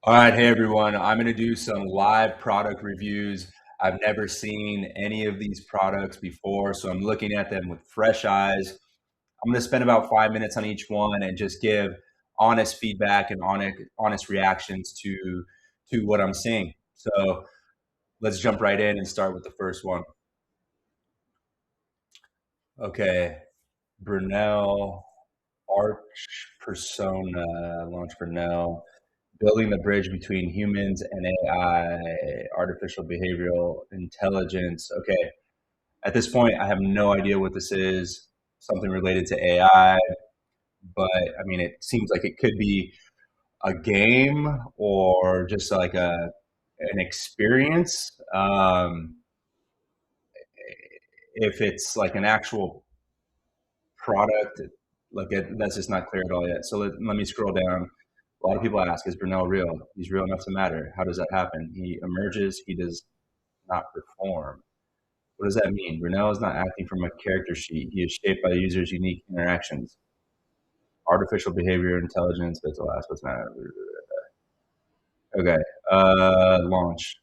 All right, hey everyone. I'm going to do some live product reviews. I've never seen any of these products before, so I'm looking at them with fresh eyes. I'm going to spend about 5 minutes on each one and just give honest feedback and honest reactions to what I'm seeing. So let's jump right in and start with the first one. Okay, Brunel Arch Persona, launch Brunel. Building the bridge between humans and AI, artificial behavioral intelligence. Okay, at this point, I have no idea what this is. Something related to AI, but I mean, it seems like it could be a game or just like an experience. If it's like an actual product, that's just not clear at all yet. So let me scroll down. A lot of people ask, is Brunel real? He's real enough to matter. How does that happen? He emerges, he does not perform. What does that mean? Brunel is not acting from a character sheet. He is shaped by the user's unique interactions. Artificial behavior, intelligence, mental aspects matter. Okay. Launch.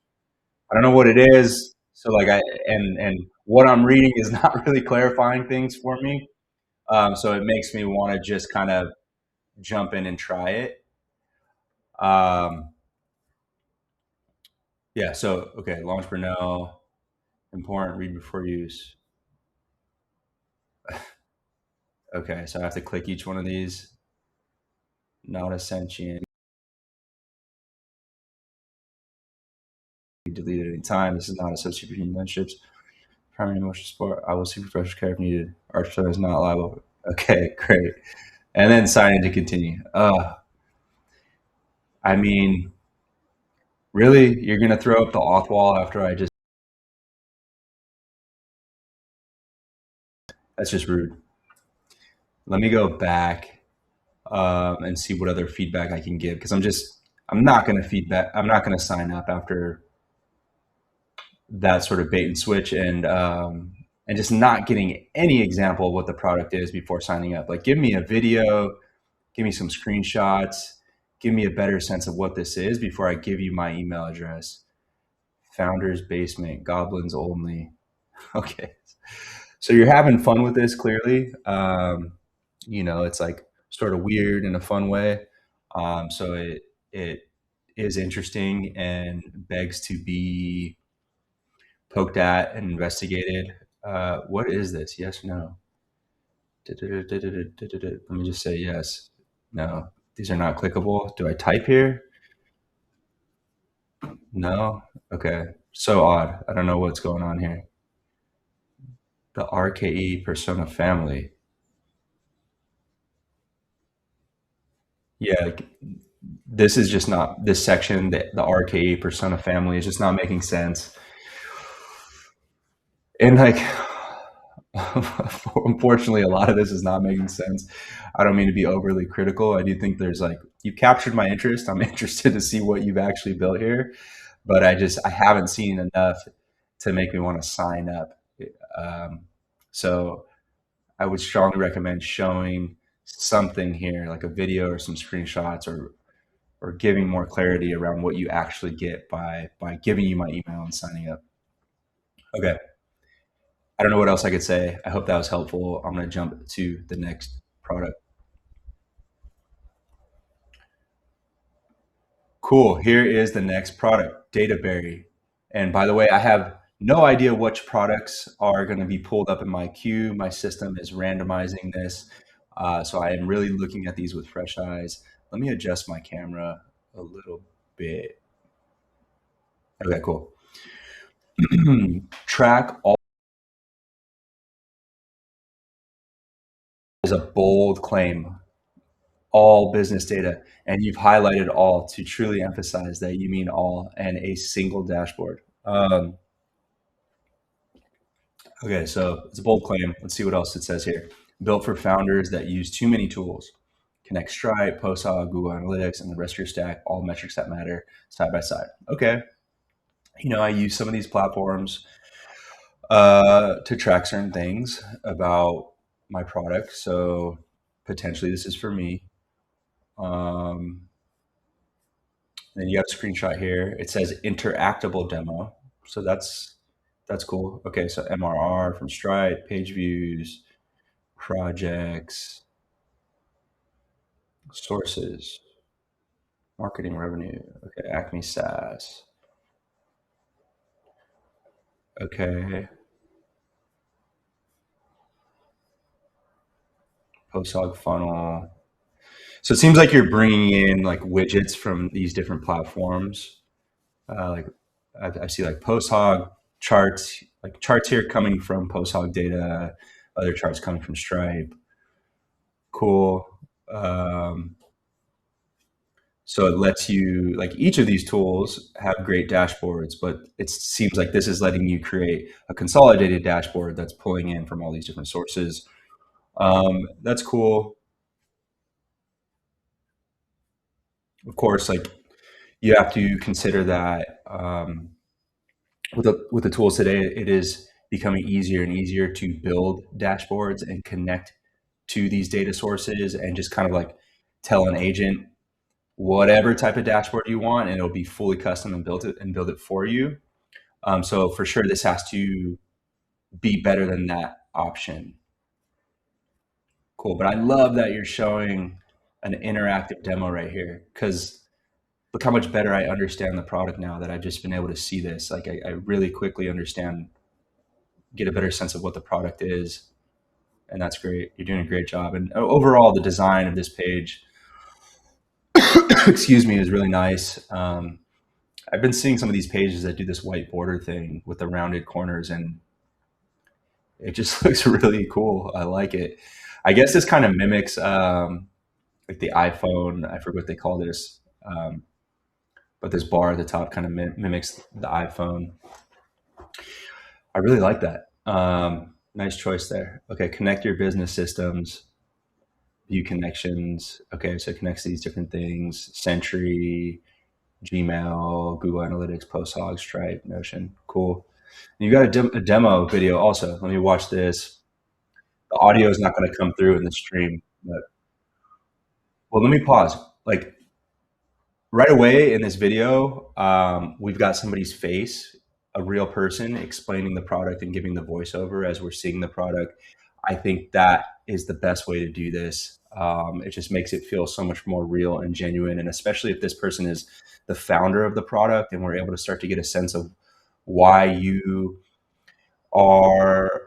I don't know what it is. So like and what I'm reading is not really clarifying things for me. So it makes me want to just kind of jump in and try it. Um, yeah. So okay, launch Brunel. Important. Read before use. Okay, so I have to click each one of these. Not a sentient. Deleted any time. This is not associated with human relationships. Primary emotional support. I will seek professional care if needed. Archer is not liable. Okay, great. And then sign in to continue. I mean, really, you're gonna throw up the auth wall after I just? That's just rude. Let me go back and see what other feedback I can give because I'm not gonna feedback. I'm not gonna sign up after that sort of bait and switch and just not getting any example of what the product is before signing up. Like, give me a video, give me some screenshots, give me a better sense of what this is before I give you my email address. Founders Basement, goblins only. Okay, so you're having fun with this clearly. It's like sort of weird in a fun way. So it is interesting and begs to be poked at and investigated. What is this? Yes, no. Let me just say yes. No, these are not clickable. Do I type here? No. Okay. So odd. I don't know what's going on here. The RKE persona family. Yeah, like, this is just not this section. The RKE persona family is just not making sense. And like, unfortunately, a lot of this is not making sense. I don't mean to be overly critical. I do think there's like, you captured my interest. I'm interested to see what you've actually built here, but I haven't seen enough to make me want to sign up. Um, so I would strongly recommend showing something here, like a video or some screenshots, or giving more clarity around what you actually get by giving you my email and signing up. Okay. I don't know what else I could say. I hope that was helpful. I'm going to jump to the next product. Cool. Here is the next product, Databerry. And by the way, I have no idea which products are going to be pulled up in my queue. My system is randomizing this. So I am really looking at these with fresh eyes. Let me adjust my camera a little bit. Okay, cool. Track all is a bold claim. All business data, and you've highlighted all to truly emphasize that you mean all and a single dashboard. Okay, so it's a bold claim. Let's see what else it says here. Built for founders that use too many tools. Connect Stripe, Posa, Google Analytics, and the rest of your stack, all metrics that matter side by side. Okay. I use some of these platforms to track certain things about my product. So potentially this is for me. Um, And you have a screenshot here. It says interactable demo. So that's cool. Okay, so MRR from Stripe, page views, projects, sources, marketing revenue. Okay, Acme SaaS. Okay, Posthog funnel. So it seems like you're bringing in like widgets from these different platforms. Like I see like Posthog charts, like charts here coming from Posthog data, other charts coming from Stripe. Cool. Um, so it lets you like each of these tools have great dashboards, but it seems like this is letting you create a consolidated dashboard that's pulling in from all these different sources. That's cool. Of course, like you have to consider that with the tools today, it is becoming easier and easier to build dashboards and connect to these data sources and just kind of like tell an agent whatever type of dashboard you want, and it'll be fully custom and build it for you. So for sure, this has to be better than that option. Cool, but I love that you're showing an interactive demo right here because look how much better I understand the product now that I've just been able to see this. Like I really quickly understand, get a better sense of what the product is, and that's great. You're doing a great job. And overall, the design of this page, excuse me, is really nice. I've been seeing some of these pages that do this white border thing with the rounded corners, and it just looks really cool. I like it. I guess this kind of mimics like the iPhone. I forget what they call this, but this bar at the top kind of mimics the iPhone. I really like that. Nice choice there. Okay, connect your business systems, view connections. Okay, so it connects to these different things: Sentry, Gmail, Google Analytics, Posthog, Stripe, Notion. Cool. And you got a demo video also. Let me watch this. The audio is not going to come through in the stream, but well, let me pause. Like right away in this video, we've got somebody's face, a real person explaining the product and giving the voiceover as we're seeing the product. I think that is the best way to do this. It just makes it feel so much more real and genuine. And especially if this person is the founder of the product and we're able to start to get a sense of why you are,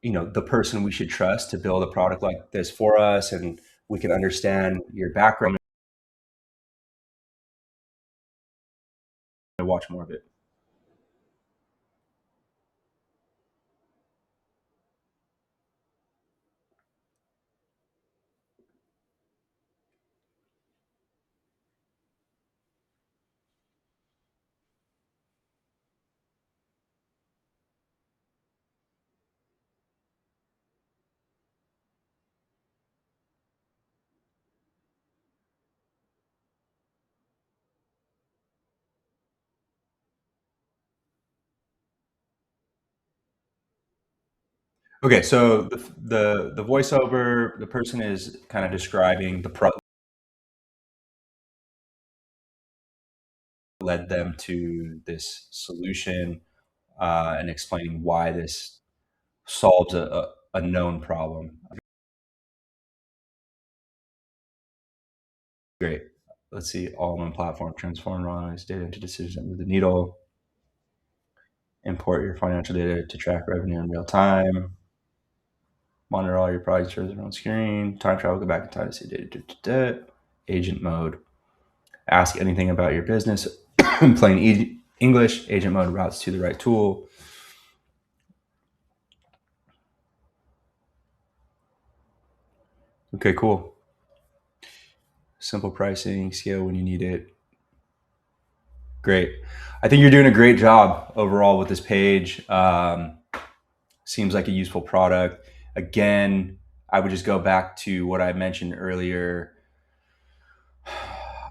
the person we should trust to build a product like this for us. And we can understand your background and watch more of it. Okay, so the voiceover, the person is kind of describing the pro led them to this solution and explaining why this solves a known problem. Great. Let's see, all-in-one platform, transform raw data into decisions that move the needle, import your financial data to track revenue in real time, monitor all your product services on screen, time travel, go back in time to see data, agent mode, ask anything about your business in plain English, agent mode routes to the right tool. Okay, cool. Simple pricing, scale when you need it. Great. I think you're doing a great job overall with this page. Seems like a useful product. Again, I would just go back to what I mentioned earlier.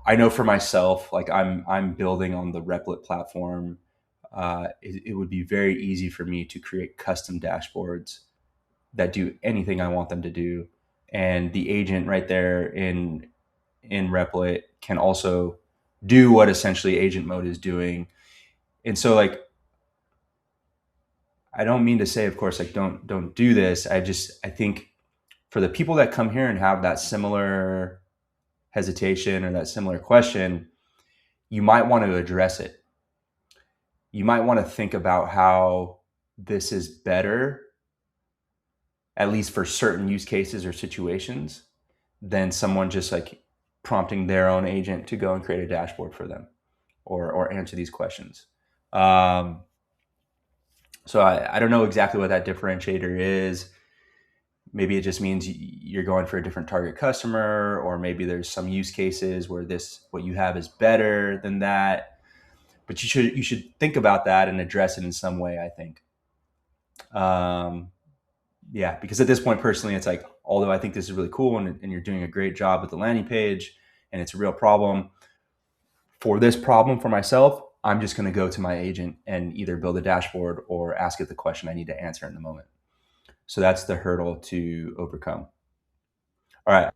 I know for myself, like I'm building on the Replit platform. It would be very easy for me to create custom dashboards that do anything I want them to do, and the agent right there in Replit can also do what essentially agent mode is doing. And so like, I don't mean to say, of course, like don't do this. I think for the people that come here and have that similar hesitation or that similar question, you might want to address it. You might want to think about how this is better, at least for certain use cases or situations, than someone just like prompting their own agent to go and create a dashboard for them or answer these questions. So I don't know exactly what that differentiator is. Maybe it just means you're going for a different target customer, or maybe there's some use cases where what you have is better than that. But you should think about that and address it in some way, I think. Yeah, because at this point, personally, it's like, although I think this is really cool and you're doing a great job with the landing page and it's a real problem, for this problem for myself, I'm just going to go to my agent and either build a dashboard or ask it the question I need to answer in the moment. So that's the hurdle to overcome. All right.